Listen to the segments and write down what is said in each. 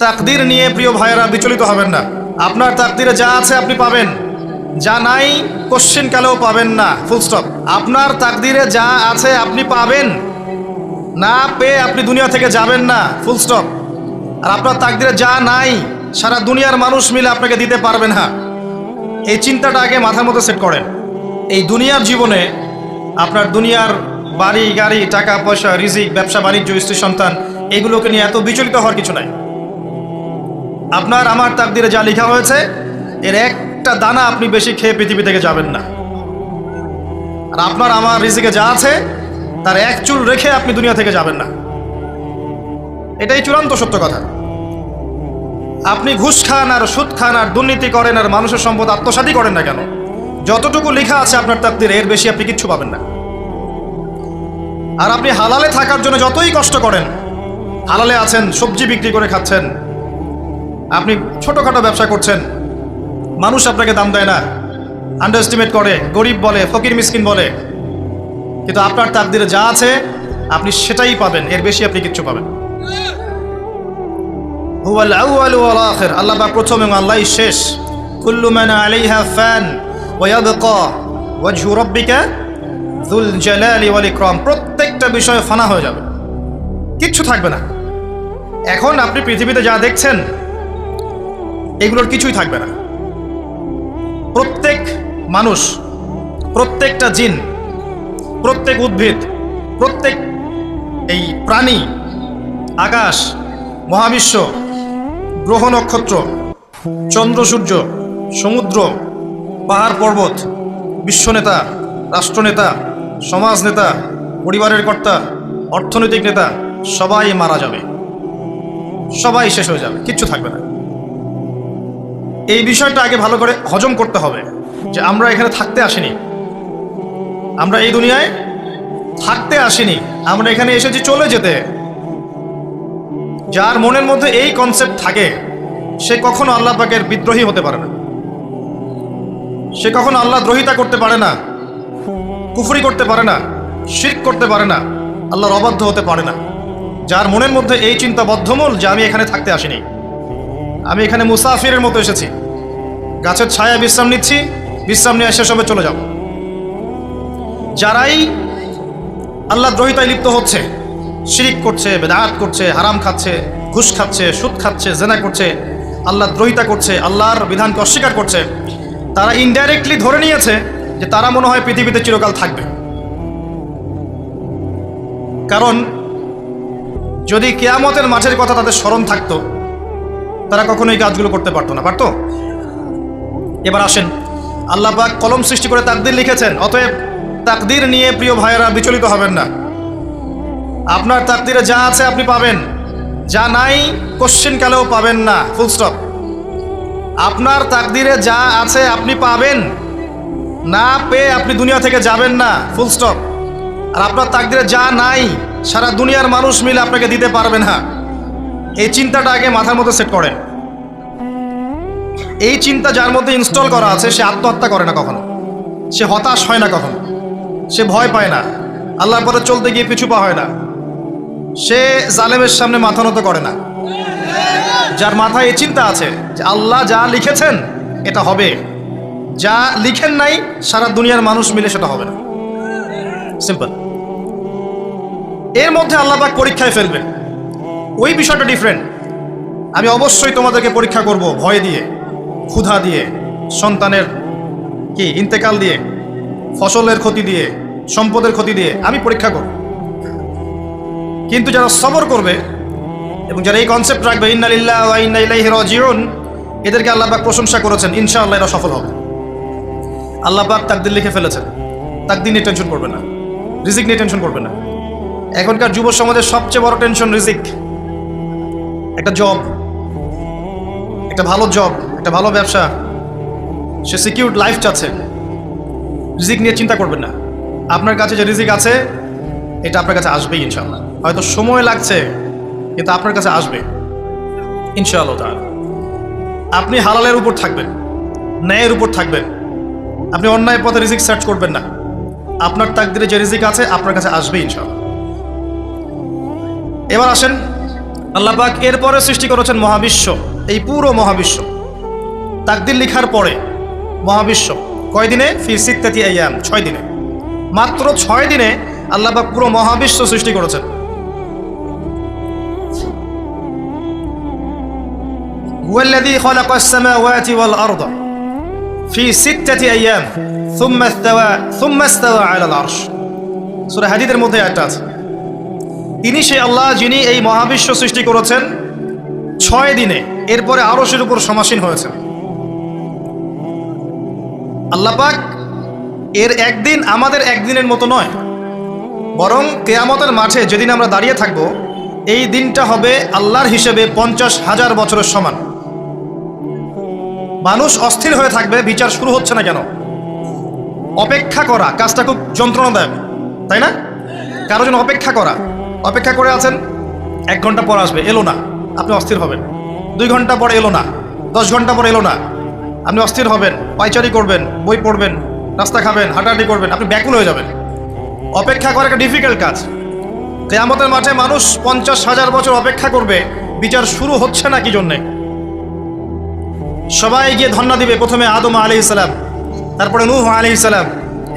তাকদীর নিয়ে প্রিয় ভাইয়েরা বিচলিত হবেন না। আপনার তাকদীরে যা আছে আপনি পাবেন, যা নাই কোশ্চেন কালেও পাবেন না, ফুল স্টপ। আপনার তাকদীরে যা আছে আপনি পাবেন, না পেয়ে আপনি দুনিয়া থেকে যাবেন না, ফুল স্টপ। আর আপনার তাকদীরে যা নাই সারা দুনিয়ার মানুষ মিলে আপনাকে দিতে পারবে না। এই চিন্তাটা আগে মাথার মধ্যে সেট করেন। এই দুনিয়ার জীবনে আপনার দুনিয়ার বাড়ি গাড়ি টাকা পয়সা রিজিক ব্যবসা বাণিজ্য স্ত্রী সন্তান এগুলোকে নিয়ে এত বিচলিত হওয়ার কিছু নাই। আপনার আমার তাকদীরে যা লেখা হয়েছে এর একটা দানা আপনি বেশি খেয়ে পৃথিবী থেকে যাবেন না। আর আপনার আমার রিজিকে যা আছে তার এক চুল রেখে আপনি দুনিয়া থেকে যাবেন না। এটাই চূড়ান্ত সত্য কথা। আপনি ঘুষ খান আর সুদ খান আর দুর্নীতি করেন আর মানুষের সম্পদ আত্মসাৎই করেন না কেন, যতটুকু লেখা আছে আপনার তাকদীরে এর বেশি আপনি কিচ্ছু পাবেন না। আর আপনি হালালে থাকার জন্য যতই কষ্ট করেন, হালালে আছেন, সবজি বিক্রি করে খাচ্ছেন, আপনি ছোটোখাটো ব্যবসা করছেন, মানুষ আপনাকে দাম দেয় না, আন্ডার এস্টিমেট করে, গরিব বলে, ফকির মিসকিন বলে, কিন্তু আপনার তাকদীরে যা আছে আপনি সেটাই পাবেন, এর বেশি আপনি কিচ্ছু পাবেন। হুয়াল আউয়ালু ওয়াল আখির, আল্লাহ পাক প্রথম এবং আল্লাহই শেষ। কুল্লু মান আলাইহা ফান ওয়া ইয়াবকা ওয়াজহু রাব্বিকা যুল জালালি ওয়াল ইকরাম, প্রত্যেকটা বিষয় ফানা হয়ে যাবে, কিচ্ছু থাকবে না। এখন আপনি পৃথিবীতে যা দেখছেন এগুলোর কিছুই থাকবে না। প্রত্যেক মানুষ, প্রত্যেকটা জিন, প্রত্যেক উদ্ভিদ, প্রত্যেক এই প্রাণী, আকাশ, মহাবিশ্ব, গ্রহ নক্ষত্র, চন্দ্র সূর্য, সমুদ্র, পাহাড় পর্বত, বিশ্বনেতা, রাষ্ট্রনেতা, সমাজ নেতা, পরিবারের কর্তা, অর্থনৈতিক নেতা, সবাই মারা যাবে, সবাই শেষ হয়ে যাবে, কিচ্ছু থাকবে না। এই বিষয়টা আগে ভালো করে হজম করতে হবে যে আমরা এখানে থাকতে আসিনি, আমরা এই দুনিয়ায় থাকতে আসিনি, আমরা এখানে এসেছি চলে যেতে। যার মনের মধ্যে এই কনসেপ্ট থাকে সে কখনো আল্লাহ পাকের বিদ্রোহী হতে পারে না, সে কখনো আল্লাহ দ্রোহিতা করতে পারে না, কুফরি করতে পারে না, শিরক করতে পারে না, আল্লাহর অবাধ্য হতে পারে না। যার মনের মধ্যে এই চিন্তা বদ্ধমূল যে আমি এখানে থাকতে আসিনি, আমি এখানে মুসাফিরের মতো এসেছি, গাছের ছায়া বিশ্রাম নিচ্ছি, বিশ্রাম নিয়ে শেষ হবে চলে যাব। যারাই আল্লাহ দ্রোহিতায় লিপ্ত হচ্ছে, শিরিক করছে, বেদাত করছে, হারাম খাচ্ছে, ঘুষ খাচ্ছে, সুদ খাচ্ছে, জেনা করছে, আল্লাহ দ্রোহিতা করছে, আল্লাহর বিধানকে অস্বীকার করছে, তারা ইনডাইরেক্টলি ধরে নিয়েছে যে তারা মনে হয় পৃথিবীতে চিরকাল থাকবে। কারণ যদি কিয়ামতের মাঠের কথা তাদের স্মরণ থাকতো তারা কখনো এই কাজগুলো করতে পারতো না, পারতো? এবার আসেন, আল্লাহ পাক কলম সৃষ্টি করে তাকদীর লিখেছেন, অতএব তাকদীর নিয়ে প্রিয় ভাইয়েরা বিচলিত হবেন না। আপনার তাকদীরে যা আছে আপনি পাবেন, যা নাই কোশ্চেন কালেও পাবেন না, ফুল স্টপ। আপনার তাকদীরে যা আছে আপনি পাবেন, না পেয়ে আপনি দুনিয়া থেকে যাবেন না, ফুল স্টপ। আর আপনার তাকদীরে যা নাই সারা দুনিয়ার মানুষ মিলে আপনাকে দিতে পারবে না। এই চিন্তাটা আগে মাথার মধ্যে সেট করেন। এই চিন্তা যার মধ্যে ইনস্টল করা আছে সে আত্মহত্যা করে না কখনো, সে হতাশ হয় না কখনো, সে ভয় পায় না, আল্লাহর পথে চলতে গিয়ে পিছু পা হয় না, সে জালেমের সামনে মাথা নত করে না। যার মাথায় এই চিন্তা আছে যে আল্লাহ যা লিখেছেন এটা হবে, যা লিখেন নাই সারা দুনিয়ার মানুষ মিলে সেটা হবে না, সিম্পল। এর মধ্যে আল্লাহ পাক পরীক্ষায় ফেলবে, ওই বিষয়টা ডিফারেন্ট। আমি অবশ্যই তোমাদেরকে পরীক্ষা করব ভয় দিয়ে, ক্ষুধা দিয়ে, সন্তানের কি ইন্তেকাল দিয়ে, ফসলের ক্ষতি দিয়ে, সম্পদের ক্ষতি দিয়ে আমি পরীক্ষা করব। কিন্তু যারা সবর করবে এবং যারা এই কনসেপ্ট রাখবে ইন্না লিল্লাহি ওয়া ইন্না ইলাইহি রাজিউন, এদেরকে আল্লাহ পাক প্রশংসা করেছেন, ইনশাআল্লাহ এরা সফল হবে। আল্লাহ পাক তাকদীর লিখে ফেলেছেন, তাকদীর নিয়ে টেনশন করবে না, রিজিক নিয়ে টেনশন করবে না। এখনকার যুব সমাজের সবচেয়ে বড় টেনশন রিজিক। একটা জব, একটা ভালো জব, একটা ভালো ব্যবসা, সে সিকিউরড লাইফ চাচ্ছে, রিজিক নিয়ে চিন্তা করবেন না। আপনার কাছে যে রিজিক আছে এটা আপনার কাছে আসবেই ইনশাআল্লাহ, হয়তো সময় লাগছে কিন্তু আপনার কাছে আসবে ইনশাআল্লাহ তাআলা। আপনি হালালের উপর থাকবেন, ন্যায়ের উপর থাকবেন, আপনি অন্যায় পথে রিজিক সার্চ করবেন না। আপনার তাকদীরে যে রিজিক আছে আপনার কাছে আসবে ইনশাআল্লাহ। এবার আসেন, আল্লাহ পাক এরপরে সৃষ্টি করেছেন মহাবিশ্ব, এই পুরো মহাবিশ্ব তাকদীর লিখার পরে মহাবিশ্ব কয় দিনে? ফি সিত্তাতি আইয়াম, 6 দিনে। মাত্র 6 দিনে আল্লাহ পাক পুরো মহাবিশ্ব সৃষ্টি করেছেন। হুয়াল্লাযী খালাকাস সামাওয়াতি ওয়াল আরদা ফি সিত্তাতি আইয়াম সুম্মা ইসতাওয়া আলাল আরশ। সূরা হাদীদের মধ্যে একটা আছে, তিনি সেই আল্লাহ যিনি এই মহাবিশ্ব সৃষ্টি করেছেন 6 দিনে, এরপরে আরশের উপর সমাসীন হয়েছেন। আল্লাহ পাক এর একদিন আমাদের একদিনের মতো নয়, বরং কিয়ামতের মাঠে যেদিন আমরা দাঁড়িয়ে থাকব, এই দিনটা হবে আল্লাহর হিসেবে 50,000 বছরের সমান। মানুষ অস্থির হয়ে থাকবে, বিচার শুরু হচ্ছে না কেন। অপেক্ষা করা কাজটা খুব যন্ত্রণাদায়ক, তাই না? কারো জন্য অপেক্ষা করে আছেন, 1 ঘন্টা পর আসবে, এলো না, আপনি অস্থির হবেন। 2 ঘন্টা পর এলো না, 10 ঘন্টা পর এলো না, আপনি অস্থির হবেন, পায়চারি করবেন, বই পড়বেন, নাস্তা খাবেন, হাঁটাহাঁটি করবেন, আপনি ব্যাকুল হয়ে যাবেন। অপেক্ষা করা একটা ডিফিকাল্ট কাজ। কিয়ামতের মাঠে মানুষ 50,000 বছর অপেক্ষা করবে, বিচার শুরু হচ্ছে না কি জন্যে। সবাই গিয়ে ধন্না দিবে, প্রথমে আদম আলাইহিস সালাম, তারপরে নূহ আলাইহিস সালাম,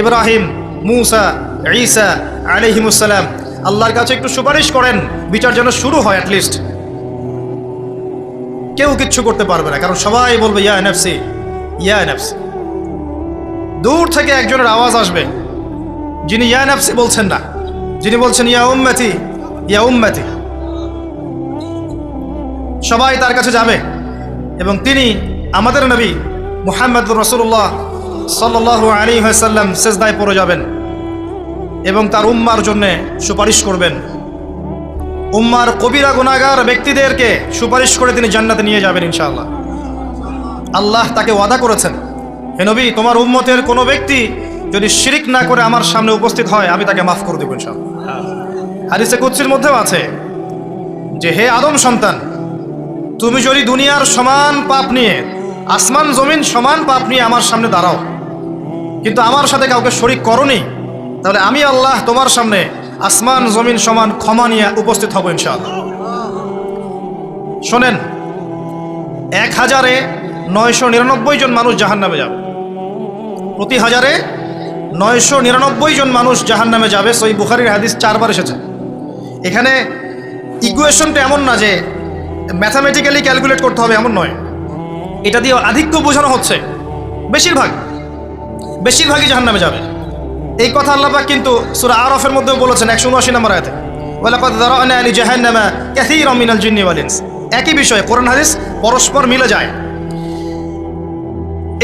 ইব্রাহিম, মূসা, ঈসা আলাইহিমুস সালাম। আল্লাহর কাছে একটু সুপারিশ করেন, বিচার যেন শুরু হয় অ্যাটলিস্ট। কেউ কিচ্ছু করতে পারবে না, কারণ সবাই বলবে ইয়া নাফসি ইয়া নাফসি। দূর থেকে একজনের আওয়াজ আসবে, যিনি ইয়া নাফসি বলছেন না, যিনি বলছেন ইয়া উম্মতি ইয়া উম্মতি। সবাই তার কাছে যাবে এবং তিনি আমাদের নবী মুহাম্মদুর রাসূলুল্লাহ সাল্লাল্লাহু আলাইহি ওয়াসাল্লাম সিজদায় পড়ে যাবেন এবং তার উম্মার জন্য সুপারিশ করবেন। উম্মার কবিরা গুনাহগার ব্যক্তিদেরকে সুপারিশ করে তিনি জান্নাতে নিয়ে যাবেন ইনশাআল্লাহ। আল্লাহ তাকে ওয়াদা করেছেন, হে নবী, তোমার উম্মতের কোনো ব্যক্তি যদি শিরিক না করে আমার সামনে উপস্থিত হয়, আমি তাকে মাফ করে দেব ইনশাআল্লাহ। হাদিসে কুদসির মধ্যেও আছে যে, হে আদম সন্তান, তুমি যদি দুনিয়ার সমান পাপ নিয়ে, আসমান জমিন সমান পাপ নিয়ে আমার সামনে দাঁড়াও, কিন্তু আমার সাথে কাউকে শরিক করনি, তাহলে আমি আল্লাহ তোমার সামনে আসমান জমিন সমান ক্ষমা নিয়ে উপস্থিত হব ইনশাআল্লাহ। শোনেন, 1,999 জন মানুষ জাহান্নামে যাবে, প্রতি 1,999 জন মানুষ জাহান্নামে যাবে। সহিহ বুখারীর হাদিস 4 বার এসেছে। এখানে ইকুয়েশনটা এমন না যে ম্যাথামেটিক্যালি ক্যালকুলেট করতে হবে, এমন নয়। এটা দিয়ে আধিক্য বোঝানো হচ্ছে, বেশিরভাগই জাহান্নামে যাবে। এই কথা আল্লাহ পাক কিন্তু সূরা আরাফের মধ্যেও বলেছেন 179 নম্বর আয়াতে, ওয়ালাকাদ যারানা লি জাহান্নামা কাসীরাম মিনাল জিন্নি ওয়াল ইনস। একই বিষয়, কোরআন হাদিস পরস্পর মিলে যায়।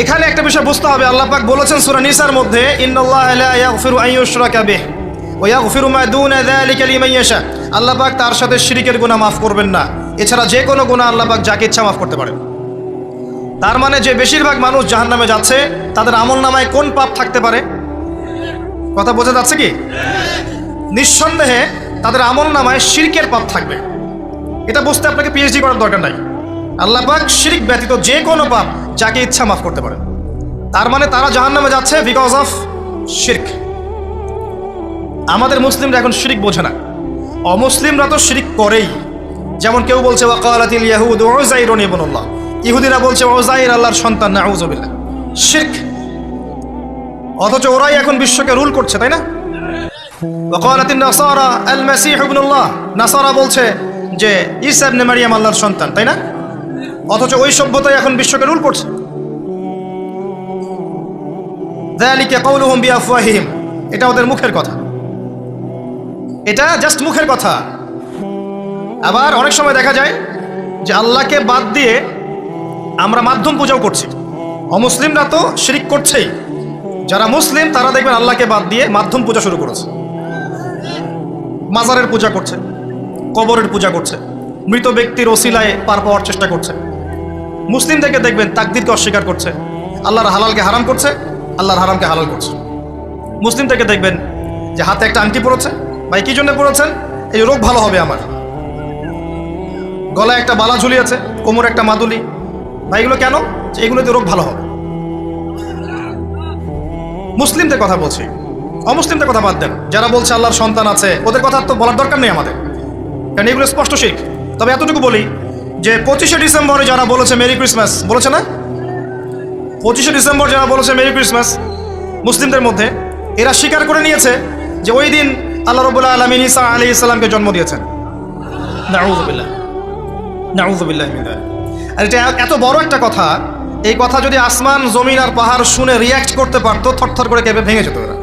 এখানে একটা বিষয় বুঝতে হবে, আল্লাহ পাক বলেছেন সূরা নিসার মধ্যে, ইন্নাল্লাহা লা ইয়াগফিরু আন ইউশরাকা বিহি ওয়া ইয়াগফিরু মা দুনা যালিকা লিমান ইয়াশা। আল্লাহ পাক তার সাথে শিরকের গুনাহ মাফ করবেন না, এছাড়া যে কোনো গুনাহ আল্লাহ পাক যাকে ইচ্ছা মাফ করতে পারেন। তার মানে যে বেশিরভাগ মানুষ জাহান্নামে যাচ্ছে, তাদের আমলনামায় কোন পাপ থাকতে পারে? কথা বোঝা যাচ্ছে কি? নিঃসন্দেহে তাদের আমলনামায় শিরকের পাপ থাকবে। এটা বুঝতে আপনাকে পিএইচডি করার দরকার নাই। আল্লাহ পাক শিরক ব্যতীত যে কোনো পাপ যাকে ইচ্ছা মাফ করতে পারেন। তার মানে তারা জাহান্নামে যাচ্ছে বিকজ অফ শিরক। আমাদের মুসলিমরা এখন শিরক বোঝে না, অমুসলিমরা তো শিরক করেই। যেমন কেউ বলছে ওয়াকালাতিল ইয়াহুদু উযাইরুন ইবনুল্লাহ, ইহুদিরা বলছে উযাইর আল্লাহর সন্তান, নাউযুবিল্লাহ, শিরক। অথচ ওরাই এখন বিশ্বকে রুল করছে, তাই না? ওয়াকালাতিন নাসারা আল মাসীহ ইবনুল্লাহ, নাসারা বলছে যে ঈসা ইবনে মারইয়াম আল্লাহর সন্তান, তাই না? অথচ ওই সভ্যতাই এখন বিশ্বকে রুল করছে। যালিকা কাউলুহুম বিআফওয়াহিহিম, এটা ওদের মুখের কথা, এটা জাস্ট মুখের কথা। আবার অনেক সময় দেখা যায় যে আল্লাহকে বাদ দিয়ে আমরা মাধ্যম পূজাও করছি। অমুসলিমরা তো শিরক করছেই, যারা মুসলিম তারা দেখবেন আল্লাহকে বাদ দিয়ে মাধ্যম পূজা শুরু করেছে। মাজারের পূজা করছে, কবরের পূজা করছে, মৃত ব্যক্তির ওসিলায় পার পাওয়ার চেষ্টা করছে। মুসলিমদেরকে দেখবেন তাকদীরকে অস্বীকার করছে, আল্লাহর হালালকে হারাম করছে, আল্লাহর হারামকে হালাল করছে। মুসলিমদেরকে দেখবেন যে হাতে একটা আংটি পড়েছে, ভাই কি জন্য পড়েছেন? এই রোগ ভালো হবে আমার। গলায় একটা বালা ঝুলিয়েছে, কোমরে একটা মাদুলি, ভাই এগুলো কেন? এগুলোতে রোগ ভালো হবে। মুসলিমদের কথা বলছি, অমুসলিমদের কথা বাদ দেন। যারা বলছে আল্লাহর সন্তান আছে, ওদের কথা তো বলার দরকার নেই আমাদের, কারণ এগুলো স্পষ্ট শিরক। তবে এতটুকু বলি যে 25শে ডিসেম্বরে যারা বলেছে মেরি ক্রিসমাস, বলেছে না? 25শে ডিসেম্বর যারা বলেছে মেরি ক্রিসমাস মুসলিমদের মধ্যে, এরা স্বীকার করে নিয়েছে যে ওই দিন আল্লাহ রাব্বুল আলামিন ঈসা আলাইহিস সালামকে জন্ম দিয়েছেন। নাউযুবিল্লাহ, নাউযুবিল্লাহ মিন যালিক। আর এটা এত বড় একটা কথা, এই কথা যদি আসমান জমিন আর পাহাড় শুনে রিয়্যাক্ট করতে পারতো, থরথর করে কেঁপে ভেঙে যেত এরা।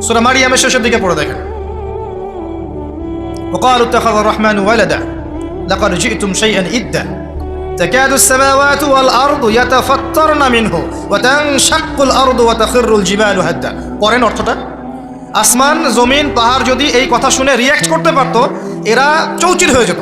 সূরা মারিয়ামের শেষের দিকে পড়ে দেখেন, وقالوا اتخذ الرحمن ولدا لقد جئتم شيئا إدا تكاد السماوات والأرض يتفطرن منه وتنشق الأرض وتخر الجبال هدا। পরেন অর্থটা, আসমান জমিন পাহাড় যদি এই কথা শুনে রিয়্যাক্ট করতে পারতো, এরা চৌচির হয়ে যেত।